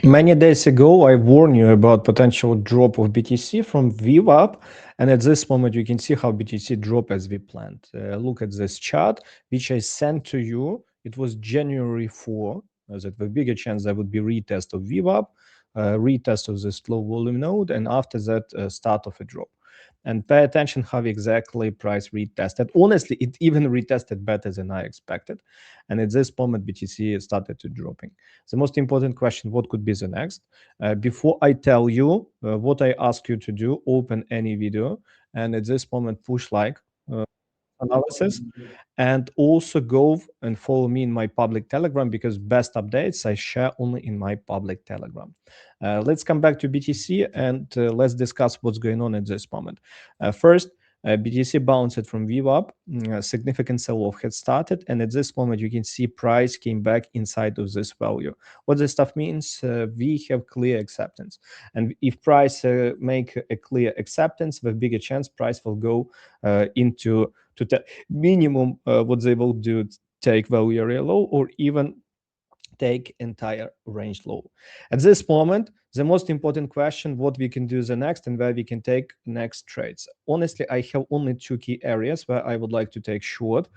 Many days ago, I warned you about potential drop of BTC from VWAP, and at this moment, you can see how BTC dropped as we planned. Look at this chart, which I sent to you. It was January 4. There's a bigger chance there would be retest of VWAP, retest of this low volume node, and after that, start of a drop. And pay attention how exactly price retested. Honestly, it even retested better than I expected. And at this moment, BTC started to dropping. The most important question, what could be the next? Before I tell you what I ask you to do, open any video. And at this moment, push like analysis, and also go and follow me in my public Telegram, because best updates I share only in my public Telegram. Let's come back to BTC and let's discuss what's going on at this moment. First, BTC bounced from VWAP, significant sell-off had started, and at this moment you can see price came back inside of this value. What this stuff means, we have clear acceptance, and if price make a clear acceptance, with bigger chance price will go into minimum what they will do, take value area low or even take entire range low. At this moment, the most important question, what we can do the next and where we can take next trades. Honestly, I have only two key areas where I would like to take short.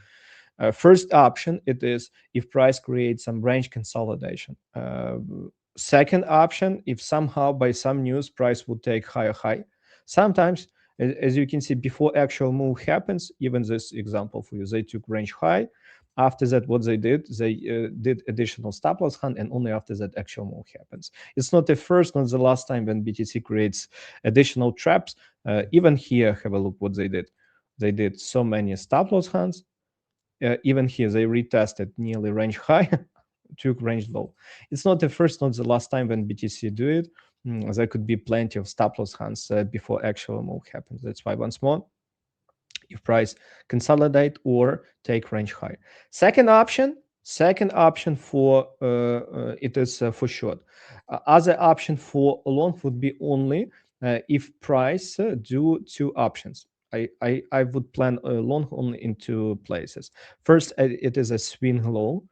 First option, it is if price creates some range consolidation. Second option, if somehow by some news price would take higher high. Sometimes, as you can see, before actual move happens, even this example for you, they took range high. After that, what they did additional stop loss hunt, and only after that actual move happens. It's not the first, not the last time when BTC creates additional traps. Even here, have a look what they did. They did so many stop loss hunts. Even here, they retested nearly range high, took range low. It's not the first, not the last time when BTC do it. There could be plenty of stop loss hunts before actual move happens. That's why once more, if price consolidate or take range high. Second option for it is for short. Other option for long would be only if price do two options. I would plan a long only in two places. First, it is a swing low.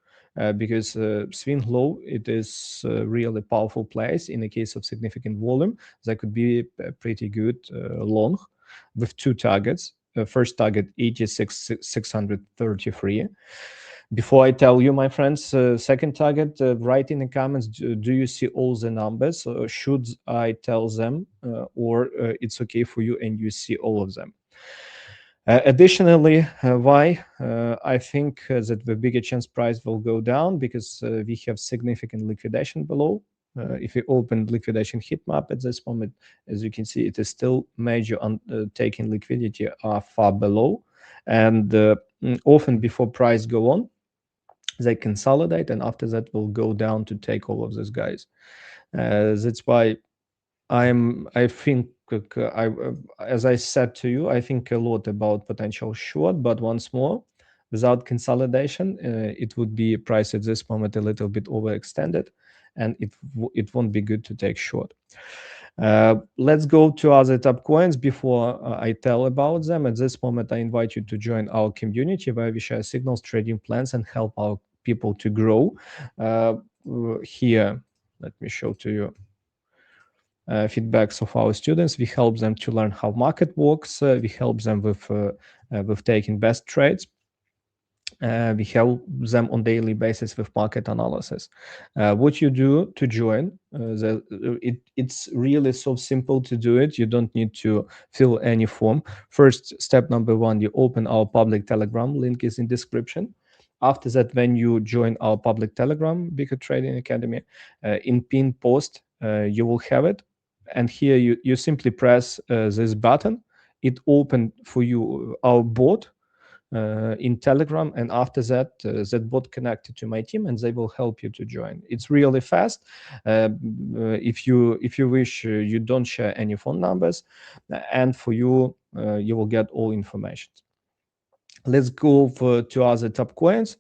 Because swing low, it is a really powerful place. In the case of significant volume, that could be a pretty good long with two targets. First target 86,633. Before I tell you, my friends, second target, write in the comments, do you see all the numbers? Should I tell them or it's okay for you and you see all of them? Additionally, why I think that the bigger chance price will go down, because we have significant liquidation below. If you open liquidation heat map at this moment, as you can see, it is still major taking liquidity are far below, and often before price go on, they consolidate, and after that will go down to take all of these guys. That's why I think, as I said to you, I think a lot about potential short, but once more, without consolidation, it would be priced at this moment a little bit overextended, and it won't be good to take short. Let's go to other top coins before I tell about them. At this moment, I invite you to join our community where we share signals, trading plans, and help our people to grow. Here, let me show to you feedbacks of our students. We help them to learn how market works. We help them with taking best trades. We help them on daily basis with market analysis. What you do to join, it's really so simple to do it. You don't need to fill any form. First, step number one, you open our public Telegram. Link is in description. After that, when you join our public Telegram, Bigger Trading Academy, in pinned post, you will have it. And here you simply press this button. It opened for you our bot in Telegram, and after that, that bot connected to my team, and they will help you to join. It's really fast. If you wish, you don't share any phone numbers, and for you, you will get all information. Let's go to other top coins.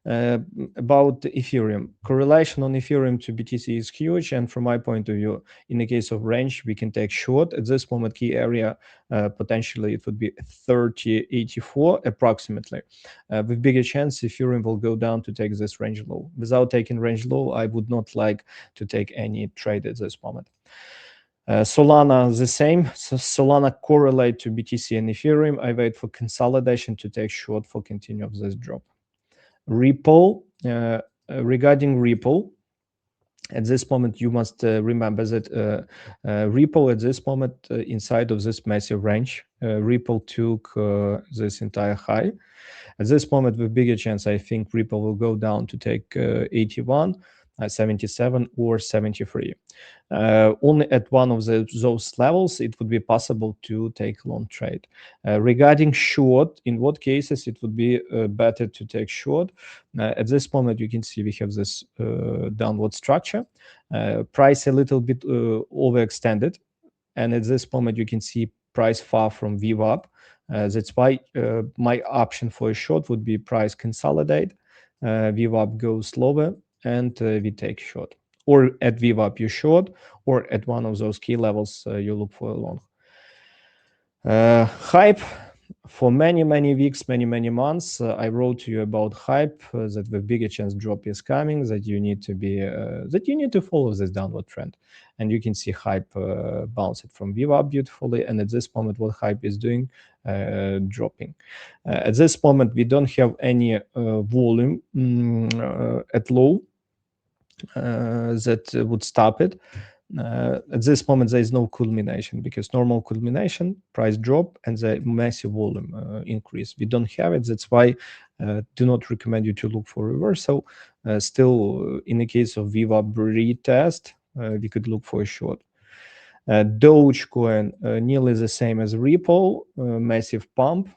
About Ethereum, correlation on Ethereum to BTC is huge, and from my point of view, in the case of range, we can take short at this moment. Key area potentially it would be 30.84 approximately, with bigger chance Ethereum will go down to take this range low. Without taking range low, I would not like to take any trade at this moment. Solana the same. So Solana correlate to BTC and Ethereum. I wait for consolidation to take short for continue of this drop. Ripple, regarding Ripple, at this moment you must remember that Ripple at this moment inside of this massive range, Ripple took this entire high. At this moment, with bigger chance, I think Ripple will go down to take 81, 77, or 73. Only at one of those levels, it would be possible to take long trade. Regarding short, in what cases it would be better to take short? At this moment, you can see we have this downward structure. Price a little bit overextended. And at this moment, you can see price far from VWAP. That's why my option for a short would be price consolidate, VWAP goes lower, and we take short. Or at VWAP you short, or at one of those key levels you look for a long. Hype. For many weeks, many months, I wrote to you about hype, that the bigger chance drop is coming, that you need to be that you need to follow this downward trend. And you can see hype bounce it from VWAP beautifully, and at this moment what hype is doing, dropping. At this moment we don't have any volume at low that would stop it. At this moment, there is no culmination, because normal culmination, price drop, and the massive volume increase. We don't have it. That's why do not recommend you to look for reversal. Still, in the case of VWAP retest, we could look for a short. Dogecoin, nearly the same as Ripple, massive pump.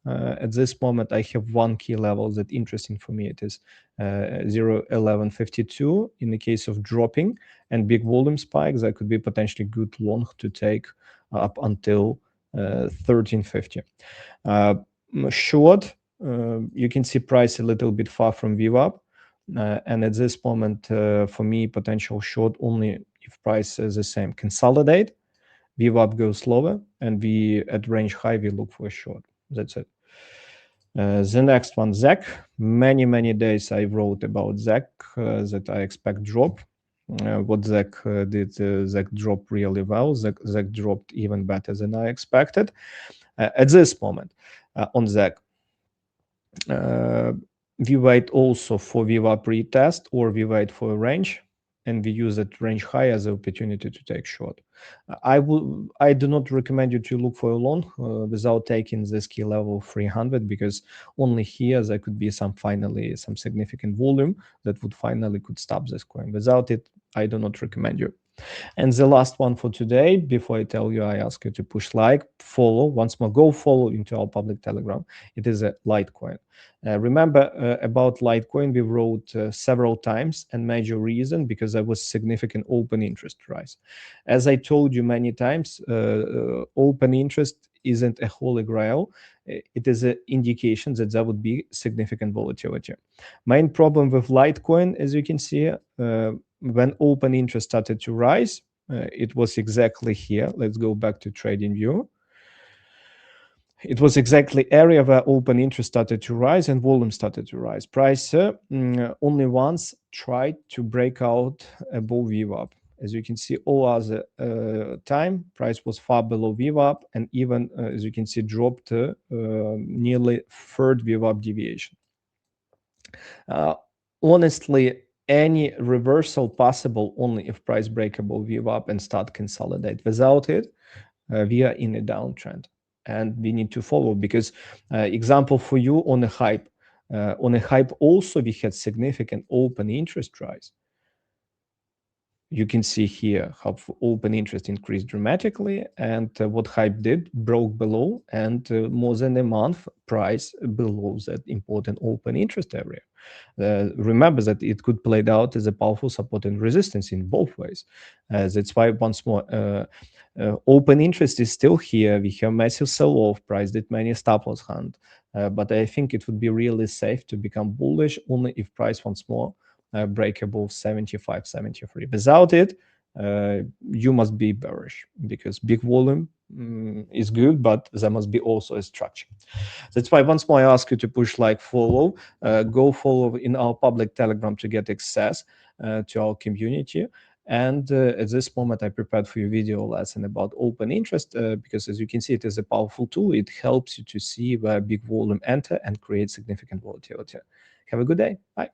At this moment, I have one key level that interesting for me. It is 0.1152. In the case of dropping and big volume spikes, that could be potentially good long to take up until 1350. Short, you can see price a little bit far from VWAP. And at this moment, for me, potential short only if price is the same. Consolidate, VWAP goes lower, and we at range high, we look for a short. That's it. The next one, ZEC. Many days I wrote about ZEC that I expect drop. What ZEC did, ZEC dropped really well. ZEC dropped even better than I expected. At this moment, on ZEC, we wait also for VWAP retest, or we wait for a range, and we use that range high as an opportunity to take short. I do not recommend you to look for a long without taking this key level 300, because only here there could be some significant volume that would finally could stop this coin. Without it, I do not recommend you. And the last one for today, before I tell you, I ask you to push like, follow, once more, go follow into our public Telegram. It is a Litecoin. Remember about Litecoin, we wrote several times, and major reason because there was significant open interest rise. As I told you many times, open interest isn't a holy grail. It is an indication that there would be significant volatility. Main problem with Litecoin, as you can see, when open interest started to rise, it was exactly here. Let's go back to trading view. It was exactly area where open interest started to rise and volume started to rise. Price only once tried to break out above VWAP. As you can see, all other time, price was far below VWAP, and even, as you can see, dropped nearly third VWAP deviation. Honestly, any reversal possible only if price break above VWAP and start consolidate. Without it, we are in a downtrend, and we need to follow, because example for you on a hype. On a hype also we had significant open interest rise. you can see here how open interest increased dramatically, and what hype did, broke below, and more than a month price below that important open interest area. Remember that it could play out as a powerful support and resistance in both ways. That's why, once more, open interest is still here. We have massive sell-off, price did many stop-loss hunt, but I think it would be really safe to become bullish only if price once more break above 75, 73. Without it, you must be bearish, because big volume is good, but there must be also a structure. That's why once more I ask you to push like, follow, go follow in our public Telegram to get access to our community. And at this moment, I prepared for you a video lesson about open interest, because as you can see, it is a powerful tool. It helps you to see where big volume enter and create significant volatility. Have a good day. Bye.